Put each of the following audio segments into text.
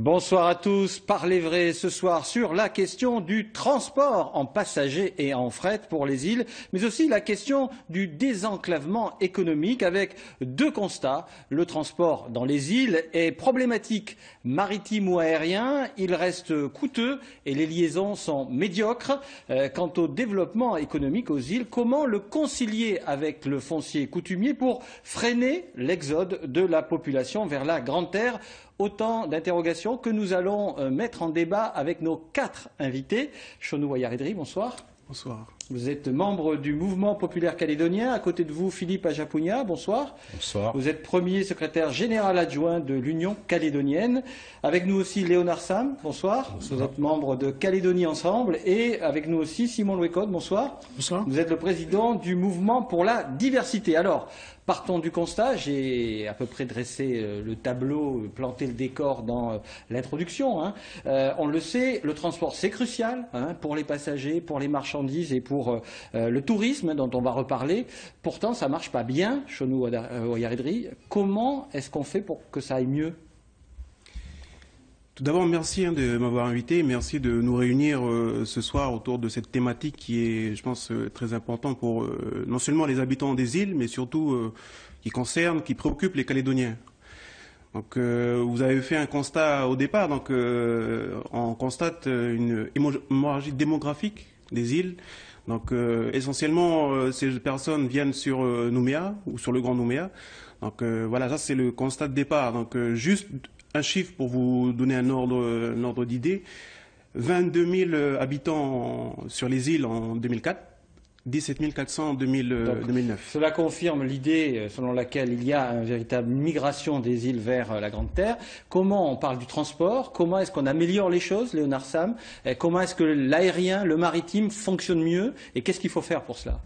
Bonsoir à tous. Parlez vrai ce soir sur la question du transport en passagers et en fret pour les îles, mais aussi la question du désenclavement économique avec deux constats. Le transport dans les îles est problématique, maritime ou aérien, il reste coûteux et les liaisons sont médiocres. Quant au développement économique aux îles, comment le concilier avec le foncier coutumier pour freiner l'exode de la population vers la Grande Terre? Autant d'interrogations que nous allons mettre en débat avec nos quatre invités. Chonou Wayaredri, bonsoir. Bonsoir. Vous êtes membre du mouvement populaire calédonien. À côté de vous, Philippe Ajapounia, bonsoir. Bonsoir. Vous êtes premier secrétaire général adjoint de l'Union calédonienne. Avec nous aussi Léonard Sam, bonsoir. Bonsoir. Vous êtes membre de Calédonie Ensemble. Et avec nous aussi Simon Louécode, bonsoir. Bonsoir. Vous êtes le président du mouvement pour la diversité. Alors, partons du constat, j'ai à peu près dressé le tableau, planté le décor dans l'introduction. On le sait, le transport c'est crucial pour les passagers, pour les marchandises et pour le tourisme dont on va reparler. Pourtant, ça ne marche pas bien, Chonou Wayaredri. Comment est-ce qu'on fait pour que ça aille mieux ? Tout d'abord, merci de m'avoir invité. Merci de nous réunir ce soir autour de cette thématique qui est, je pense, très importante pour non seulement les habitants des îles, mais surtout qui préoccupe les Calédoniens. Donc, vous avez fait un constat au départ. Donc, on constate une hémorragie démographique des îles. Donc, essentiellement, ces personnes viennent sur Nouméa ou sur le Grand Nouméa. Donc, voilà, ça c'est le constat de départ. Donc, juste un chiffre pour vous donner un ordre d'idée. 22 000 habitants sur les îles en 2004, 17 400 en 2009. Cela confirme l'idée selon laquelle il y a une véritable migration des îles vers la Grande Terre. Comment on parle du transport? Comment est-ce qu'on améliore les choses, Léonard Sam? Comment est-ce que l'aérien, le maritime fonctionne mieux? Et qu'est-ce qu'il faut faire pour cela?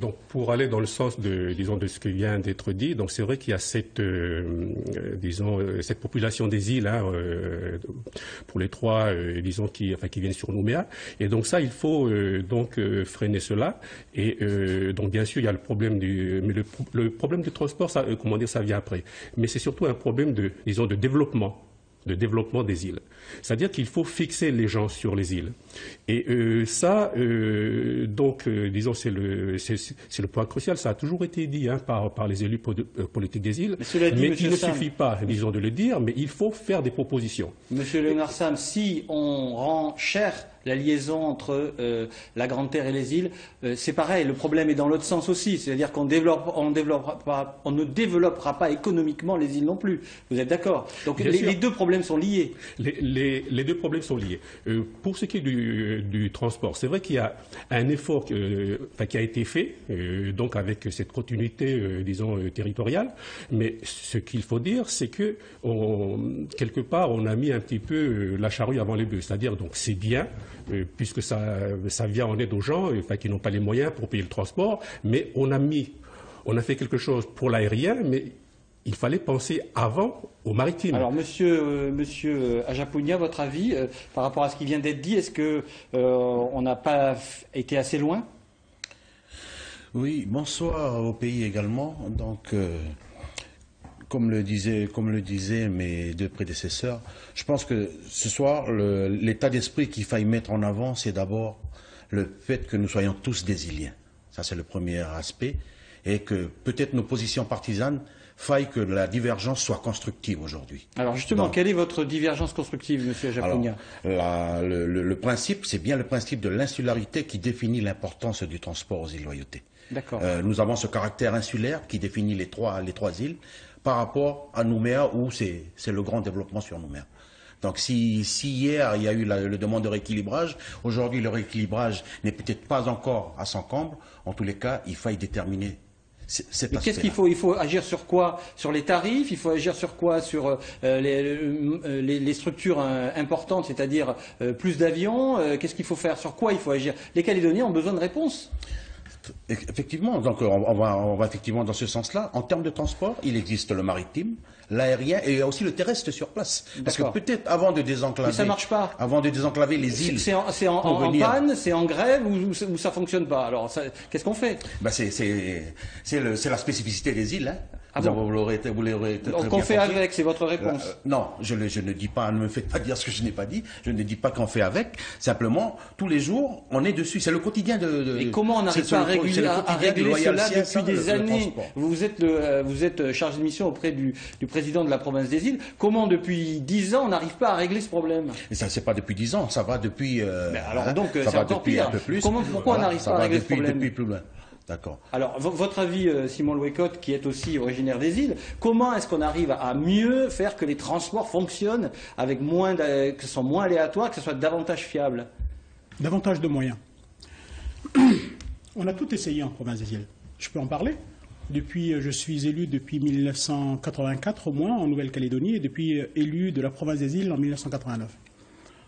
Donc, pour aller dans le sens de ce qui vient d'être dit, donc c'est vrai qu'il y a cette population des îles, pour les trois, qui viennent sur Nouméa, et donc ça, il faut freiner cela. Et donc, bien sûr, il y a le problème mais le problème du transport, ça, ça vient après. Mais c'est surtout un problème de développement des îles. C'est-à-dire qu'il faut fixer les gens sur les îles. Et c'est le point crucial. Ça a toujours été dit par les élus politiques des îles. Mais il ne suffit pas, de le dire, mais il faut faire des propositions. Monsieur Léonard Sam, si on rend cher la liaison entre la Grande Terre et les îles, c'est pareil, le problème est dans l'autre sens aussi, c'est-à-dire qu'on ne développera pas économiquement les îles non plus. Vous êtes d'accord? Donc les deux problèmes sont liés. Les deux problèmes sont liés. Pour ce qui est du transport, c'est vrai qu'il y a un effort qui a été fait, donc avec cette continuité, territoriale, mais ce qu'il faut dire, c'est que quelque part, on a mis un petit peu la charrue avant les bœufs, c'est-à-dire donc c'est bien, puisque ça vient en aide aux gens qui n'ont pas les moyens pour payer le transport, mais on a fait quelque chose pour l'aérien, mais il fallait penser avant au maritime. Alors, monsieur Ajapounia, votre avis par rapport à ce qui vient d'être dit, est-ce qu'on n'a pas été assez loin? Oui, bonsoir au pays également. Donc, comme le disaient mes deux prédécesseurs, je pense que ce soir, l'état d'esprit qu'il faille mettre en avant, c'est d'abord le fait que nous soyons tous des Iliens. Ça, c'est le premier aspect. Et que peut-être nos positions partisanes faille que la divergence soit constructive aujourd'hui. Alors justement, quelle est votre divergence constructive, monsieur Ajapounia? Le principe, c'est bien le principe de l'insularité qui définit l'importance du transport aux îles Loyauté. D'accord. Nous avons ce caractère insulaire qui définit les trois îles par rapport à Nouméa où c'est le grand développement sur Nouméa. Donc si hier il y a eu le demande de rééquilibrage, aujourd'hui le rééquilibrage n'est peut-être pas encore à son comble, en tous les cas il faille déterminer. Mais qu'est-ce qu'il faut? Il faut agir sur quoi? Sur les tarifs? Il faut agir sur quoi? Sur les structures importantes, c'est-à-dire plus d'avions? Qu'est-ce qu'il faut faire? Sur quoi il faut agir? Les Calédoniens ont besoin de réponses. Effectivement, donc on va effectivement dans ce sens-là. En termes de transport, il existe le maritime, l'aérien et aussi le terrestre sur place. Parce que peut-être avant de désenclaver, mais ça marche pas. Avant de désenclaver les îles, c'est en panne, c'est en grève ou ça fonctionne pas. Alors qu'est-ce qu'on fait? C'est la spécificité des îles. Ah bon? Vous l'aurez très Donc bien on fait compris. avec, c'est votre réponse. Non, je ne dis pas, ne me faites pas dire ce que je n'ai pas dit. Je ne dis pas qu'on fait avec. Simplement, tous les jours, on est dessus. C'est le quotidien de. Et comment on n'arrive pas à régler cela depuis des années? Vous êtes chargé de mission auprès du président de la province des îles. Comment depuis 10 ans on n'arrive pas à régler ce problème? Et ça, c'est pas depuis 10 ans. Ça va depuis. Alors donc, ça c'est va encore depuis pire. un peu plus. Pourquoi on n'arrive pas à régler ce problème? Depuis plus loin. D'accord. Alors, votre avis, Simon Louécotte, qui est aussi originaire des îles, comment est-ce qu'on arrive à mieux faire que les transports fonctionnent avec que ce soit moins aléatoire, que ce soit davantage fiable? Davantage de moyens. On a tout essayé en province des îles. Je peux en parler. Je suis élu depuis 1984 au moins en Nouvelle-Calédonie et depuis élu de la province des îles en 1989.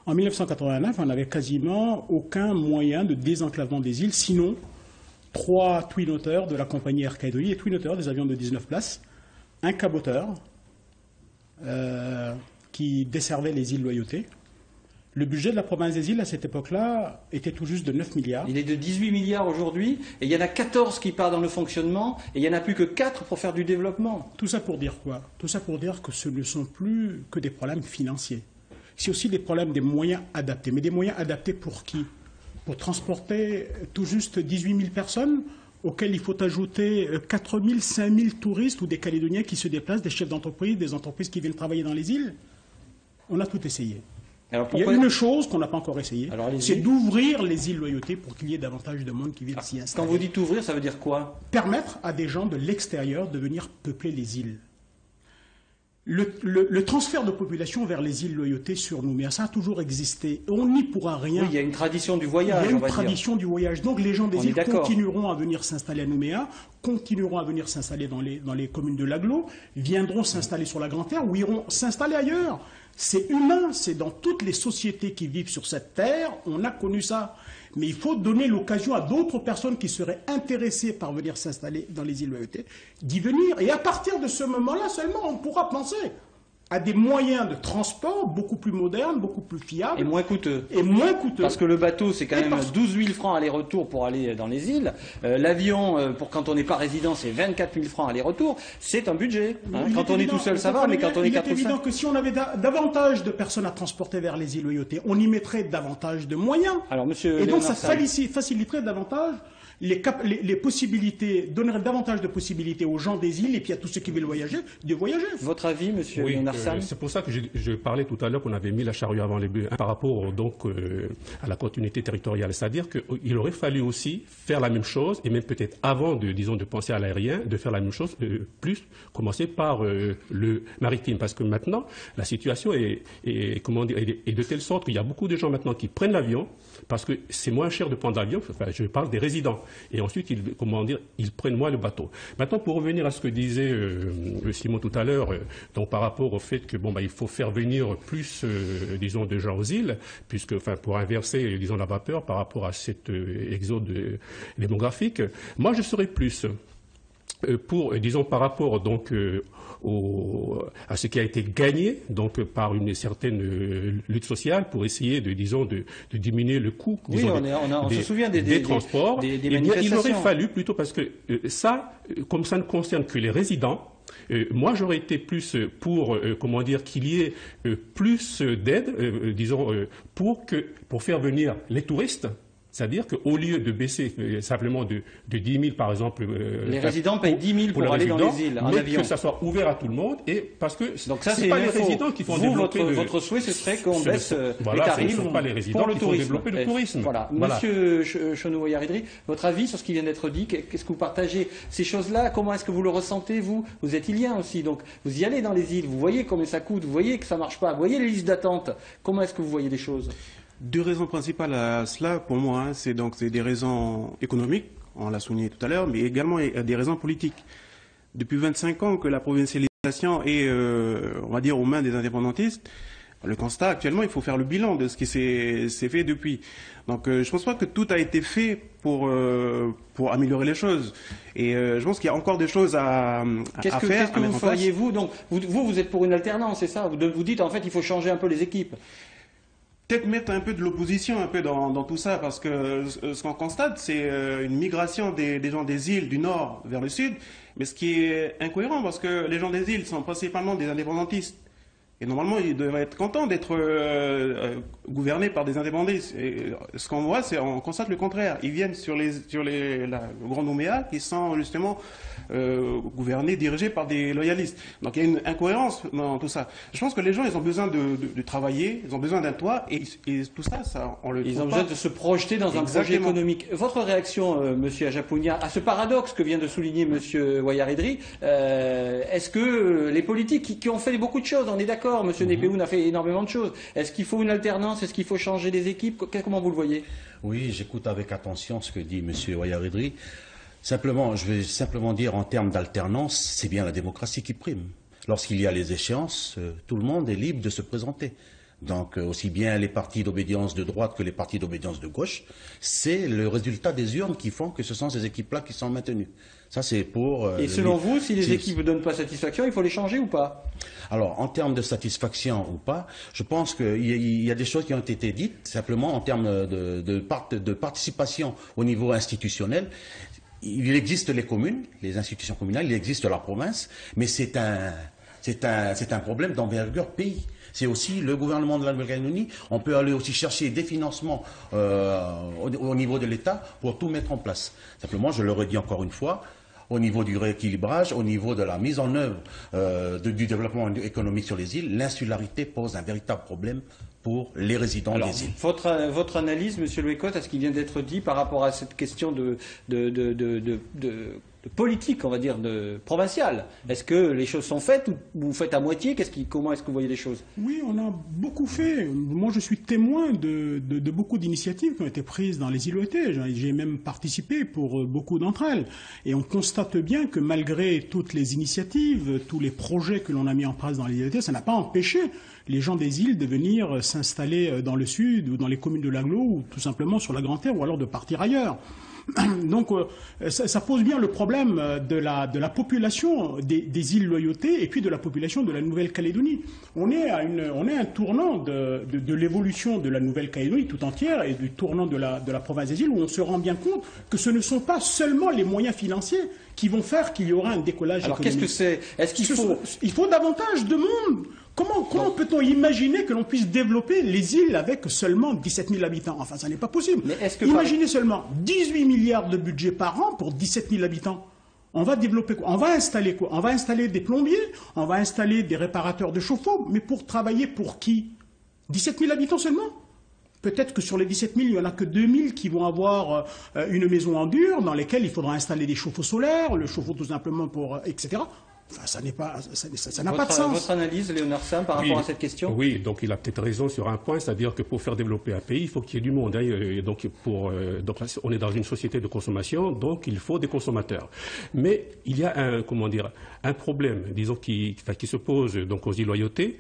En 1989, on n'avait quasiment aucun moyen de désenclavement des îles, sinon 3 twin-otters de la compagnie Air Calédonie, et twin-otters, des avions de 19 places, un caboteur qui desservait les îles Loyauté. Le budget de la province des îles à cette époque-là était tout juste de 9 milliards. Il est de 18 milliards aujourd'hui, et il y en a 14 qui partent dans le fonctionnement, et il n'y en a plus que 4 pour faire du développement. Tout ça pour dire quoi? Tout ça pour dire que ce ne sont plus que des problèmes financiers. C'est aussi des problèmes des moyens adaptés. Mais des moyens adaptés pour qui? Pour transporter tout juste 18 000 personnes, auxquelles il faut ajouter 4 000, 5 000 touristes ou des Calédoniens qui se déplacent, des chefs d'entreprise, des entreprises qui viennent travailler dans les îles. On a tout essayé. Alors Il y a une chose qu'on n'a pas encore essayé, c'est d'ouvrir d'ouvrir les îles Loyauté pour qu'il y ait davantage de monde qui vienne s'y installer. Quand vous dites ouvrir, ça veut dire quoi? Permettre à des gens de l'extérieur de venir peupler les îles. Le transfert de population vers les îles Loyauté sur Nouméa, ça a toujours existé. On n'y pourra rien. Oui, il y a une tradition du voyage. Il y a une tradition du voyage. Donc les gens des îles continueront à venir s'installer à Nouméa, continueront à venir s'installer dans les communes de l'Aglo, viendront s'installer sur la Grande Terre ou iront s'installer ailleurs. C'est humain, c'est dans toutes les sociétés qui vivent sur cette terre, on a connu ça. Mais il faut donner l'occasion à d'autres personnes qui seraient intéressées par venir s'installer dans les îles Loyauté d'y venir. Et à partir de ce moment-là seulement, on pourra penser à des moyens de transport beaucoup plus modernes, beaucoup plus fiables. Et moins coûteux. Parce que le bateau, c'est quand même 12 000 francs aller-retour pour aller dans les îles. L'avion, pour quand on n'est pas résident, c'est 24 000 francs aller-retour. C'est un budget. Quand on est tout seul, ça va, mais quand on est 4 ou 5... Il est évident que si on avait davantage de personnes à transporter vers les îles Loyauté, on y mettrait davantage de moyens. Alors, monsieur Et donc Léonard ça faciliterait davantage les possibilités, donnerait davantage de possibilités aux gens des îles et puis à tous ceux qui veulent voyager, de voyager. Votre avis, monsieur Léonard Sam? C'est pour ça que je parlais tout à l'heure qu'on avait mis la charrue avant les bœufs par rapport à la continuité territoriale. C'est-à-dire qu'il aurait fallu aussi faire la même chose et même peut-être avant de penser à l'aérien, de faire la même chose, plus commencer par le maritime. Parce que maintenant, la situation est de telle sorte qu'il y a beaucoup de gens maintenant qui prennent l'avion parce que c'est moins cher de prendre l'avion. Enfin, je parle des résidents. Et ensuite, ils prennent moins le bateau. Maintenant, pour revenir à ce que disait Simon tout à l'heure, donc par rapport au fait que il faut faire venir plus, de gens aux îles, pour inverser, la vapeur par rapport à cet exode démographique. Moi, je serais plus pour, par rapport à ce qui a été gagné par une certaine lutte sociale pour essayer de diminuer le coût on se souvient des transports. Il aurait fallu plutôt, parce que comme ça ne concerne que les résidents, moi j'aurais été plus pour qu'il y ait plus d'aide, pour faire venir les touristes. C'est-à-dire qu'au lieu de baisser simplement de 10 000, par exemple... les résidents payent 10 000 pour aller dans les îles, en avion. Que ça soit ouvert à tout le monde, et parce que donc ça, c'est pas les résidents qui font développer... Votre souhait, ce serait qu'on baisse les tarifs ce ne sont pas les résidents qui font développer le tourisme. Voilà. Monsieur Chonouyaridri, votre avis sur ce qui vient d'être dit, qu'est-ce que vous partagez ces choses-là? Comment est-ce que vous le ressentez, vous? Vous êtes ilien aussi, donc vous y allez dans les îles, vous voyez combien ça coûte, vous voyez que ça ne marche pas, vous voyez les listes d'attente. Comment est-ce que vous voyez les choses? 2 raisons principales à cela, pour moi, c'est des raisons économiques, on l'a souligné tout à l'heure, mais également des raisons politiques. Depuis 25 ans que la provincialisation est, on va dire, aux mains des indépendantistes, le constat actuellement, il faut faire le bilan de ce qui s'est fait depuis. Donc je ne pense pas que tout a été fait pour améliorer les choses. Et je pense qu'il y a encore des choses à faire. Qu'est-ce que vous feriez, vous? Donc vous êtes pour une alternance, c'est ça? Vous dites, en fait, il faut changer un peu les équipes. peut-être mettre un peu de l'opposition un peu dans tout ça, parce que ce qu'on constate, c'est une migration des gens des îles du nord vers le sud, mais ce qui est incohérent, parce que les gens des îles sont principalement des indépendantistes. Et normalement, ils devraient être contents d'être gouvernés par des indépendantistes. Et ce qu'on voit, on constate le contraire. Ils viennent sur le Grand Nouméa, qui sont justement gouvernés, dirigés par des loyalistes. Donc il y a une incohérence dans tout ça. Je pense que les gens, ils ont besoin de travailler, ils ont besoin d'un toit, et tout ça, on le trouve pas. Ils ont besoin de se projeter dans un projet économique. Votre réaction, Monsieur Ajaponia, à ce paradoxe que vient de souligner Monsieur Ouayaridri, est-ce que les politiques qui ont fait beaucoup de choses, on est d'accord, Monsieur Népehoun a fait énormément de choses. Est-ce qu'il faut une alternance? Est-ce qu'il faut changer des équipes? Comment vous le voyez? Oui, j'écoute avec attention ce que dit Monsieur Ouayaridri. Simplement, je vais simplement dire en termes d'alternance, c'est bien la démocratie qui prime. Lorsqu'il y a les échéances, tout le monde est libre de se présenter. Donc, aussi bien les partis d'obédience de droite que les partis d'obédience de gauche, c'est le résultat des urnes qui font que ce sont ces équipes-là qui sont maintenues. Ça, c'est pour... Et selon vous, si les équipes ne donnent pas satisfaction, il faut les changer ou pas? Alors, en termes de satisfaction ou pas, je pense qu'il y a des choses qui ont été dites, simplement en termes de participation au niveau institutionnel. Il existe les communes, les institutions communales, il existe la province, mais c'est un problème d'envergure pays. C'est aussi le gouvernement de la Nouvelle-Calédonie. On peut aller aussi chercher des financements au niveau de l'État pour tout mettre en place. Simplement, je le redis encore une fois, au niveau du rééquilibrage, au niveau de la mise en œuvre du développement économique sur les îles, l'insularité pose un véritable problème pour les résidents des îles. Votre analyse, Monsieur Louécotte, à ce qui vient d'être dit par rapport à cette question de politique, on va dire, provinciale. Est-ce que les choses sont faites ou vous faites à moitié? Comment est-ce que vous voyez les choses? Oui, on a beaucoup fait. Moi, je suis témoin de beaucoup d'initiatives qui ont été prises dans les îles OET. J'ai même participé pour beaucoup d'entre elles. Et on constate bien que malgré toutes les initiatives, tous les projets que l'on a mis en place dans les îles OET, ça n'a pas empêché les gens des îles de venir s'installer dans le sud ou dans les communes de l'Aglo ou tout simplement sur la Grande-Terre ou alors de partir ailleurs. Donc ça pose bien le problème de la population des îles Loyauté et puis de la population de la Nouvelle-Calédonie. On est à un tournant de l'évolution de la Nouvelle-Calédonie tout entière et du tournant de la province des îles où on se rend bien compte que ce ne sont pas seulement les moyens financiers qui vont faire qu'il y aura un décollage économique. Alors qu'est-ce que c'est? Est-ce qu'il faut... Il faut davantage de monde. Comment peut-on imaginer que l'on puisse développer les îles avec seulement 17 000 habitants? Enfin, ça n'est pas possible. Imaginez seulement 18 milliards de budget par an pour 17 000 habitants. On va développer quoi? On va installer quoi? On va installer des plombiers, on va installer des réparateurs de chauffe-eau, mais pour travailler pour qui? 17 000 habitants seulement? Peut-être que sur les 17 000, il n'y en a que 2 000 qui vont avoir une maison en dur dans laquelle il faudra installer des chauffe-eau solaires, le chauffe-eau tout simplement pour... etc. Enfin, ça n'a pas de sens. Votre analyse, Léonard Sam, par rapport à cette question? Oui, donc il a peut-être raison sur un point, c'est-à-dire que pour faire développer un pays, il faut qu'il y ait du monde. Hein, et donc on est dans une société de consommation, donc il faut des consommateurs. Mais il y a un problème, disons, qui se pose donc aux îles Loyauté,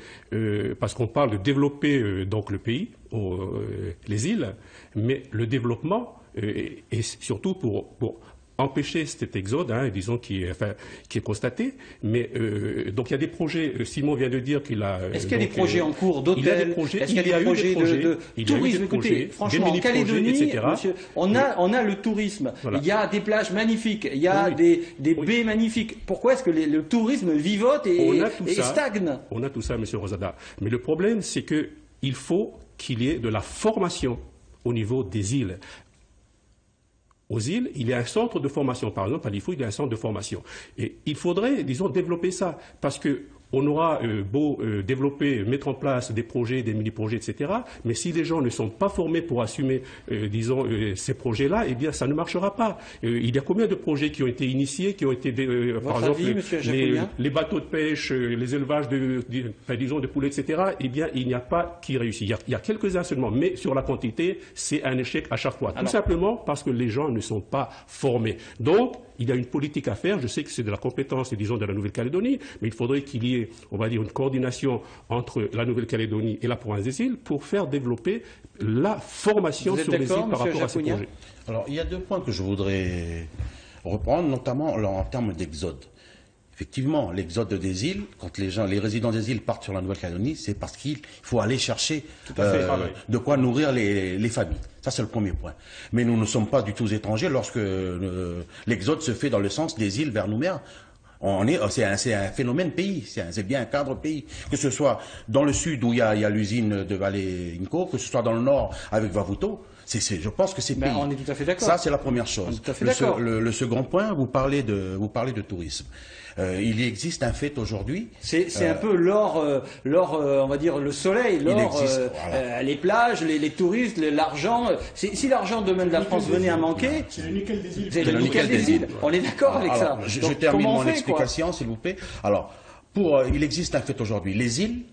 parce qu'on parle de développer donc le pays, les îles, mais le développement est surtout pour empêcher cet exode, disons, qui est constaté. Mais donc il y a des projets. Simon vient de dire qu'il a. Est-ce qu'il y a des projets en cours d'hôtels? Est-ce qu'il y a des projets de tourisme? Écoutez, franchement, en Calédonie, monsieur, on a le tourisme. Voilà. Il y a des plages magnifiques. Il y a des baies magnifiques. Pourquoi est-ce que le tourisme vivote et stagne? On a tout ça, monsieur Rosada. Mais le problème, c'est qu'il faut qu'il y ait de la formation au niveau des îles. Aux îles, il y a un centre de formation. Par exemple, à Lifou, il y a un centre de formation. Et il faudrait, disons, développer ça. Parce que on aura beau développer, mettre en place des projets, des mini-projets, etc. Mais si les gens ne sont pas formés pour assumer, disons, ces projets-là, eh bien, ça ne marchera pas. Il y a combien de projets qui ont été initiés, qui ont été, par exemple, les bateaux de pêche, les élevages disons, de poulets, etc. Eh bien, il n'y a pas qui réussit. Il y a quelques-uns seulement, mais sur la quantité, c'est un échec à chaque fois. Tout simplement parce que les gens ne sont pas formés. Donc, il y a une politique à faire. Je sais que c'est de la compétence, disons, de la Nouvelle-Calédonie, mais il faudrait qu'il y ait, on va dire, une coordination entre la Nouvelle-Calédonie et la province des îles pour faire développer la formation sur les îles par rapport à ces projets. Alors, il y a 2 points que je voudrais reprendre, notamment en termes d'exode. Effectivement, l'exode des îles, quand les résidents des îles partent sur la Nouvelle-Calédonie, c'est parce qu'il faut aller chercher de quoi nourrir les familles. Ça, c'est le premier point. Mais nous ne sommes pas du tout étrangers lorsque l'exode se fait dans le sens des îles vers Nouméa. C'est un phénomène pays, c'est bien un cadre pays. Que ce soit dans le sud où il y a l'usine de Vallée Inco, que ce soit dans le nord avec Vavuto. Je pense que c'est pays. On est tout à fait d'accord. Ça, c'est la première chose. Le second point, vous parlez de tourisme. Il y existe un fait aujourd'hui. C'est un peu l'or, on va dire le soleil, l'or, les plages, les touristes, l'argent. Si l'argent demain de la France venait à manquer, c'est le nickel des îles. C'est le nickel des îles. On est d'accord avec ça. Je termine mon explication, s'il vous plaît. Alors, il existe un fait aujourd'hui. Les îles,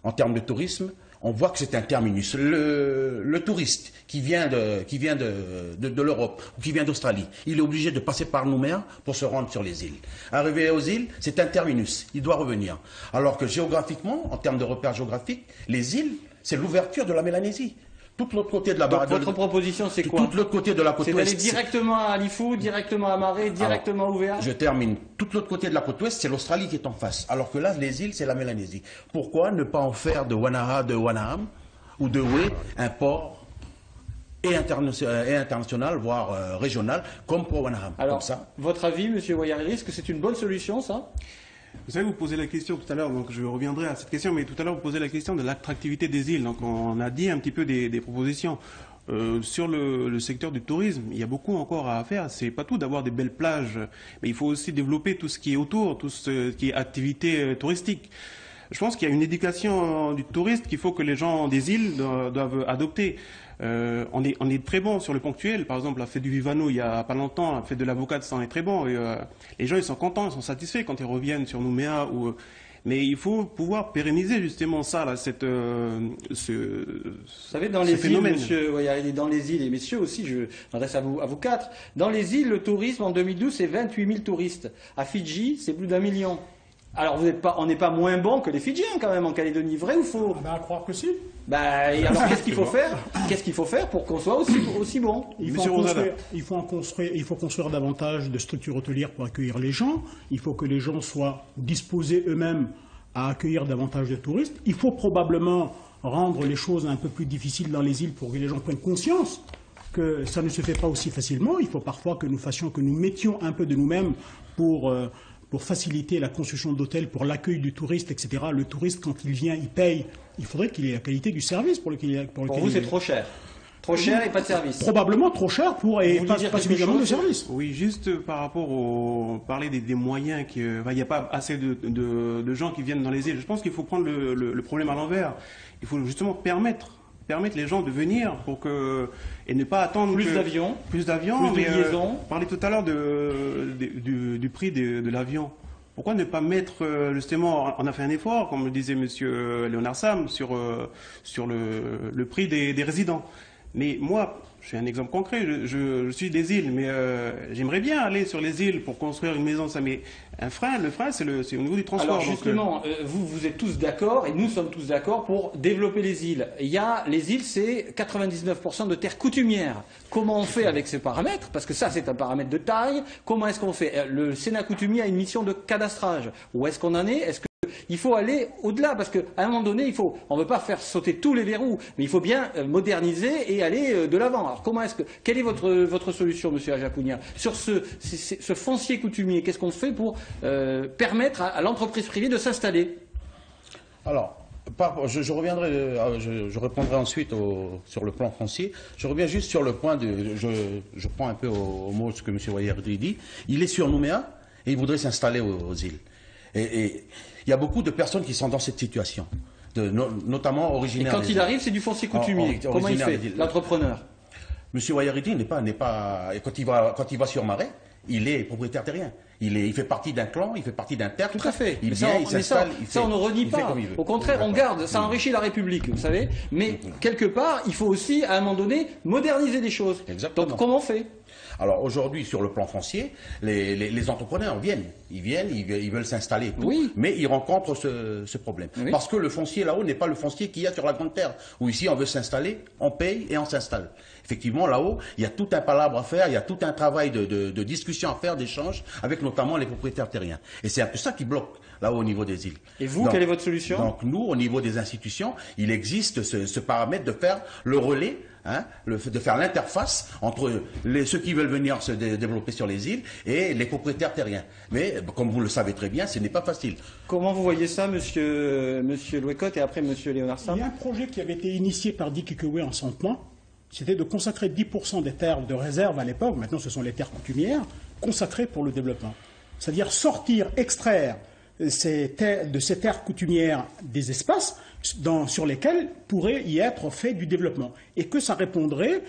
en termes de tourisme, on voit que c'est un terminus. Le touriste qui vient de l'Europe ou qui vient d'Australie, il est obligé de passer par Nouméa pour se rendre sur les îles. Arrivé aux îles, c'est un terminus. Il doit revenir. Alors que géographiquement, en termes de repères géographiques, les îles, c'est l'ouverture de la Mélanésie. Tout l'autre côté de la barre. Votre proposition, c'est quoi? Tout l'autre côté de la côte ouest. C'est d'aller directement à Lifou, directement à Maré, directement à Ouvéa. Je termine. Tout l'autre côté de la côte ouest, c'est l'Australie qui est en face. Alors que là, les îles, c'est la Mélanésie. Pourquoi ne pas en faire de Wanaha, de Wanaham ou de Wé un port et international, voire régional, comme pour Wanaham? Alors, comme ça. Votre avis, M. Wayariri, est-ce que c'est une bonne solution, ça? Vous savez, vous posez la question tout à l'heure, donc je reviendrai à cette question, mais tout à l'heure, vous posez la question de l'attractivité des îles. Donc on a dit un petit peu des propositions. Sur le secteur du tourisme, il y a beaucoup encore à faire. C'est pas tout d'avoir des belles plages, mais il faut aussi développer tout ce qui est autour, tout ce qui est activité touristique. Je pense qu'il y a une éducation du touriste qu'il faut que les gens des îles doivent adopter. On est très bon sur le ponctuel. Par exemple, la fête du Vivano, il y a pas longtemps, la fête de l'avocate, ça en est très bon. Et, les gens, ils sont contents, ils sont satisfaits quand ils reviennent sur Nouméa. Mais il faut pouvoir pérenniser justement ça, là, Vous savez, dans les îles, monsieur Wayariri, dans les îles, et messieurs aussi, je m'adresse à vous quatre, dans les îles, le tourisme en 2012, c'est 28 000 touristes. À Fidji, c'est plus d'1 million. Alors, on n'est pas moins bon que les Fidjiens, quand même, en Calédonie. Vrai ou faux? À croire que si. Et alors, qu'est-ce qu'il faut faire? Qu'est-ce qu'il faut faire pour qu'on soit aussi bon? Il faut construire davantage de structures hôtelières pour accueillir les gens. Il faut que les gens soient disposés eux-mêmes à accueillir davantage de touristes. Il faut probablement rendre les choses un peu plus difficiles dans les îles pour que les gens prennent conscience que ça ne se fait pas aussi facilement. Il faut parfois que nous mettions un peu de nous-mêmes pour faciliter la construction d'hôtels, pour l'accueil du touriste, etc. Le touriste, quand il vient, il paye. Il faudrait qu'il ait la qualité du service pour lequel Pour vous, c'est trop cher. Trop cher et pas de service. Probablement trop cher et pas suffisamment de service. Oui, juste par rapport parler des moyens, il n'y a pas assez de gens qui viennent dans les îles. Je pense qu'il faut prendre le problème à l'envers. Il faut justement permettre les gens de venir et ne pas attendre plus d'avions, plus de liaisons. Parler tout à l'heure du prix de l'avion. Pourquoi ne pas mettre justement, on a fait un effort, comme le disait Monsieur Léonard Sam, sur le prix des résidents. Mais moi, je fais un exemple concret, je suis des îles, mais j'aimerais bien aller sur les îles pour construire une maison, ça. Mais le frein, c'est au niveau du transport. Alors justement, vous êtes tous d'accord, et nous sommes tous d'accord pour développer les îles. Les îles, c'est 99% de terres coutumières. Comment on fait avec ces paramètres? Parce que ça, c'est un paramètre de taille. Comment est-ce qu'on fait? Le Sénat coutumier a une mission de cadastrage. Où est-ce qu'on en est? Il faut aller au-delà, parce qu'à un moment donné, on ne veut pas faire sauter tous les verrous, mais il faut bien moderniser et aller de l'avant. Alors quelle est votre solution, monsieur Ajapounia, sur ce foncier coutumier? Qu'est-ce qu'on fait pour permettre à l'entreprise privée de s'installer? Alors, je reviendrai, je répondrai ensuite sur le plan foncier. Je reviens juste sur le point je prends un peu au mot ce que M. Wayariri dit. Il est sur Nouméa et il voudrait s'installer aux îles. Et il y a beaucoup de personnes qui sont dans cette situation, notamment originaires. Et quand il arrive, c'est du foncier coutumier. Comment il fait, l'entrepreneur? Monsieur Wayariri n'est pas. Quand il va sur Marais, il est propriétaire terrien. Il fait partie d'un clan, il fait partie d'un tertre. Tout à fait. Il vient, il s'installe. Ça, on ne renie pas. Au contraire, on garde. Ça enrichit la République, vous savez. Mais quelque part, il faut aussi, à un moment donné, moderniser les choses. Exactement. Donc, comment on fait? Alors aujourd'hui, sur le plan foncier, les entrepreneurs viennent, ils veulent s'installer, mais ils rencontrent ce problème. Parce que le foncier là-haut n'est pas le foncier qu'il y a sur la Grande Terre, où ici on veut s'installer, on paye et on s'installe. Effectivement, là-haut, il y a tout un palabre à faire, il y a tout un travail de discussion à faire, d'échange, avec notamment les propriétaires terriens. Et c'est un peu ça qui bloque là-haut au niveau des îles. Et vous, quelle est votre solution? Donc nous, au niveau des institutions, il existe ce paramètre de faire le relais, de faire l'interface entre ceux qui veulent venir se développer sur les îles et les propriétaires terriens. Mais comme vous le savez très bien, ce n'est pas facile. Comment vous voyez ça, monsieur Louécotte, et après monsieur Léonard Sam? Il y a un projet qui avait été initié par Dick Kikewé en son temps. C'était de consacrer 10% des terres de réserve à l'époque, maintenant ce sont les terres coutumières, consacrées pour le développement. C'est-à-dire extraire de ces terres coutumières des espaces sur lesquels pourrait y être fait du développement. Et que ça répondrait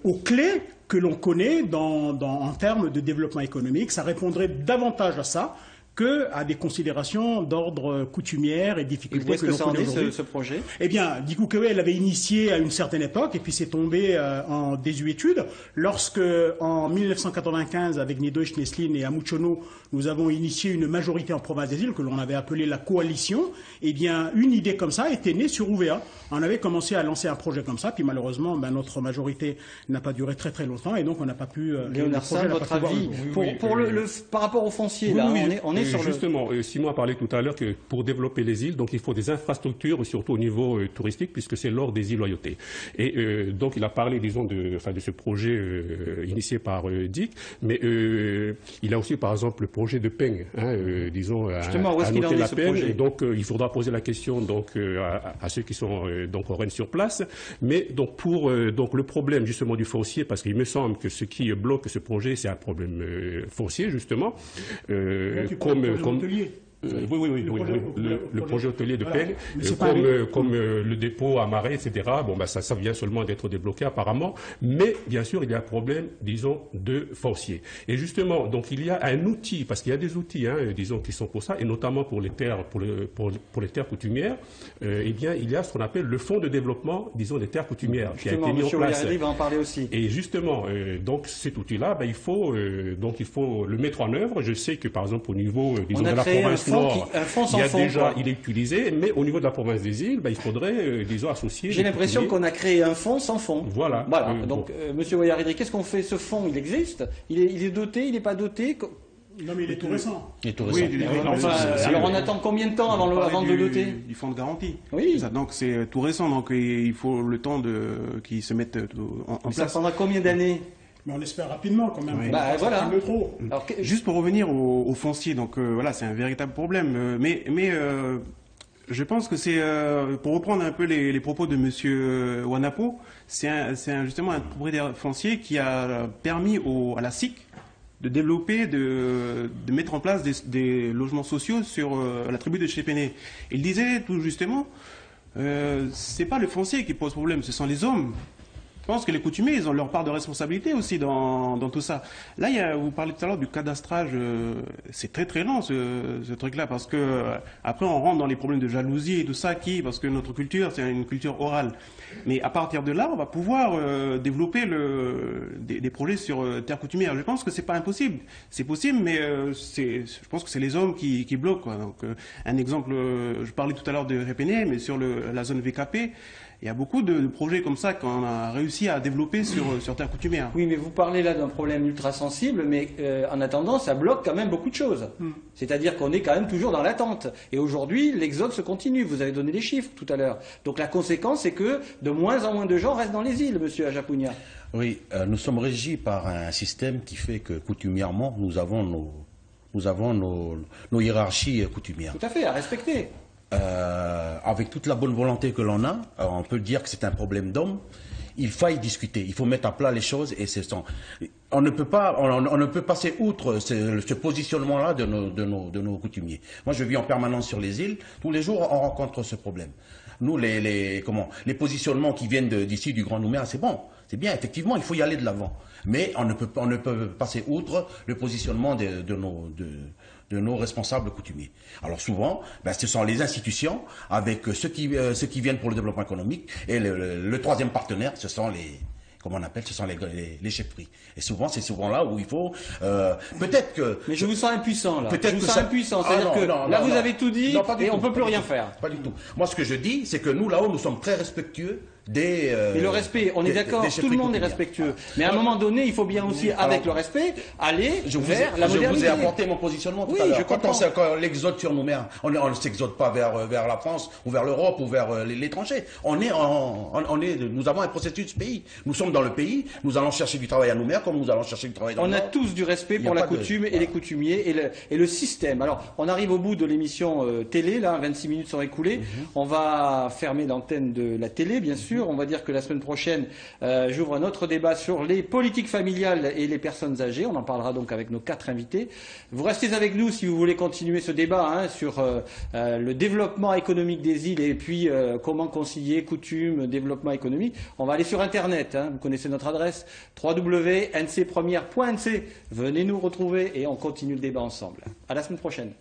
aux clés que l'on connaît en termes de développement économique. Ça répondrait davantage à ça qu'à des considérations d'ordre coutumière et difficultés que l'on connaît aujourd'hui. Ce projet? Eh bien, Dick Kikewé l'avait initié à une certaine époque, et puis c'est tombé en désuétude, lorsque, en 1995, avec Nidoïch Neslin et Amuchono, nous avons initié une majorité en province des îles, que l'on avait appelée la coalition. Eh bien, une idée comme ça était née sur Ouvéa. On avait commencé à lancer un projet comme ça, puis malheureusement, notre majorité n'a pas duré très très longtemps, et donc on n'a pas pu... Léonard Sam, votre avis par rapport au foncier, là, on est sur justement, Simon a parlé tout à l'heure que pour développer les îles, donc il faut des infrastructures, surtout au niveau touristique, puisque c'est l'or des îles Loyauté. Et donc il a parlé, disons, de ce projet initié par Dick, mais il a aussi, par exemple, le projet de Peng, disons, justement, où est-ce qu'il en est, ce projet? Et donc il faudra poser la question donc à ceux qui sont donc au Rennes sur place. Mais donc pour donc le problème justement du foncier, parce qu'il me semble que ce qui bloque ce projet, c'est un problème foncier justement. Le projet hôtelier de Peng, comme le dépôt à Marais, etc. Bon, ça vient seulement d'être débloqué apparemment, mais bien sûr il y a un problème, disons, de foncier. Et justement, donc il y a un outil, parce qu'il y a des outils, disons, qui sont pour ça, et notamment pour les terres, pour les terres coutumières. Eh bien, il y a ce qu'on appelle le fonds de développement, disons, des terres coutumières, qui a été mis en place. Va en parler aussi. Et justement, donc cet outil-là, il faut le mettre en œuvre. Je sais que par exemple au niveau, disons, de la province nord, il est utilisé, mais au niveau de la province des îles, il faudrait, disons, associer. J'ai l'impression qu'on a créé un fonds sans fond. Voilà. Donc, Monsieur Wayaridri, qu'est-ce qu'on fait? Ce fonds, il existe? Il est doté? Il n'est pas doté? Non, mais il est tout récent. Il est tout récent. Alors on attend combien de temps avant de le doter? Du fonds de garantie. Oui. Donc c'est tout récent, donc il faut le temps qu'ils se mettent en place. Ça prendra combien d'années? Mais on espère rapidement quand même. Oui. Voilà. Trop. Alors, juste pour revenir au foncier, donc voilà, c'est un véritable problème. Mais je pense que c'est, pour reprendre un peu les propos de Monsieur Wanapo, c'est justement un propriétaire foncier qui a permis à la SIC de développer, de mettre en place des logements sociaux sur la tribu de Chépéné. Il disait tout justement, c'est pas le foncier qui pose problème, ce sont les hommes. Je pense que les coutumiers, ils ont leur part de responsabilité aussi dans tout ça. Là, vous parlez tout à l'heure du cadastrage, c'est très très lent ce truc-là, parce que après on rentre dans les problèmes de jalousie et tout ça, parce que notre culture, c'est une culture orale. Mais à partir de là, on va pouvoir développer des projets sur terre coutumière. Je pense que c'est pas impossible. C'est possible, mais je pense que c'est les hommes qui bloquent, quoi. Donc, un exemple, je parlais tout à l'heure de Répéné, mais sur la zone VKP, il y a beaucoup de projets comme ça qu'on a réussi à développer sur terre coutumière. Oui, mais vous parlez là d'un problème ultra sensible, mais en attendant, ça bloque quand même beaucoup de choses. C'est-à-dire qu'on est quand même toujours dans l'attente. Et aujourd'hui, l'exode se continue. Vous avez donné des chiffres tout à l'heure. Donc la conséquence, c'est que de moins en moins de gens restent dans les îles, monsieur Ajapounia. Oui, nous sommes régis par un système qui fait que coutumièrement, nous avons nos hiérarchies coutumières. Tout à fait, à respecter. Avec toute la bonne volonté que l'on a, on peut dire que c'est un problème d'homme. Il faut y discuter, il faut mettre à plat les choses et on ne peut pas passer outre ce positionnement-là de nos coutumiers. Moi, je vis en permanence sur les îles. Tous les jours, on rencontre ce problème. Nous, les positionnements qui viennent d'ici du Grand Nouméa, c'est bon, c'est bien. Effectivement, il faut y aller de l'avant. Mais on ne peut passer outre le positionnement de nos responsables coutumiers. Alors souvent, ce sont les institutions avec ceux qui viennent pour le développement économique et le troisième partenaire, ce sont comme on appelle, ce sont les chefferies. Et souvent, c'est souvent là où il faut... peut-être que... Mais je vous sens impuissant, là. Peut-être je vous sens impuissant. C'est-à-dire que là, vous avez tout dit et on ne peut plus rien faire. Pas du tout. Moi, ce que je dis, c'est que nous, là-haut, nous sommes très respectueux des... Mais le respect, on est d'accord, tout le monde est respectueux. Mais à un moment donné, il faut bien aussi, avec le respect, aller vers la modernité. Je vous ai apporté mon positionnement tout à l'heure. Quand l'exode sur nous, on ne s'exode pas vers la France ou vers l'Europe ou vers l'étranger. Nous avons un processus pays. Nous sommes dans le pays, nous allons chercher du travail à Nouméa comme nous allons chercher du travail dans le Nord. On a tous du respect pour la coutume et les coutumiers et le système. Alors, on arrive au bout de l'émission télé, là, 26 minutes sont écoulées. On va fermer l'antenne de la télé, bien sûr. On va dire que la semaine prochaine, j'ouvre un autre débat sur les politiques familiales et les personnes âgées. On en parlera donc avec nos 4 invités. Vous restez avec nous si vous voulez continuer ce débat sur le développement économique des îles et puis comment concilier coutumes, développement économique. On va aller sur Internet. Vous connaissez notre adresse www.ncpremière.nc. Venez nous retrouver et on continue le débat ensemble. À la semaine prochaine.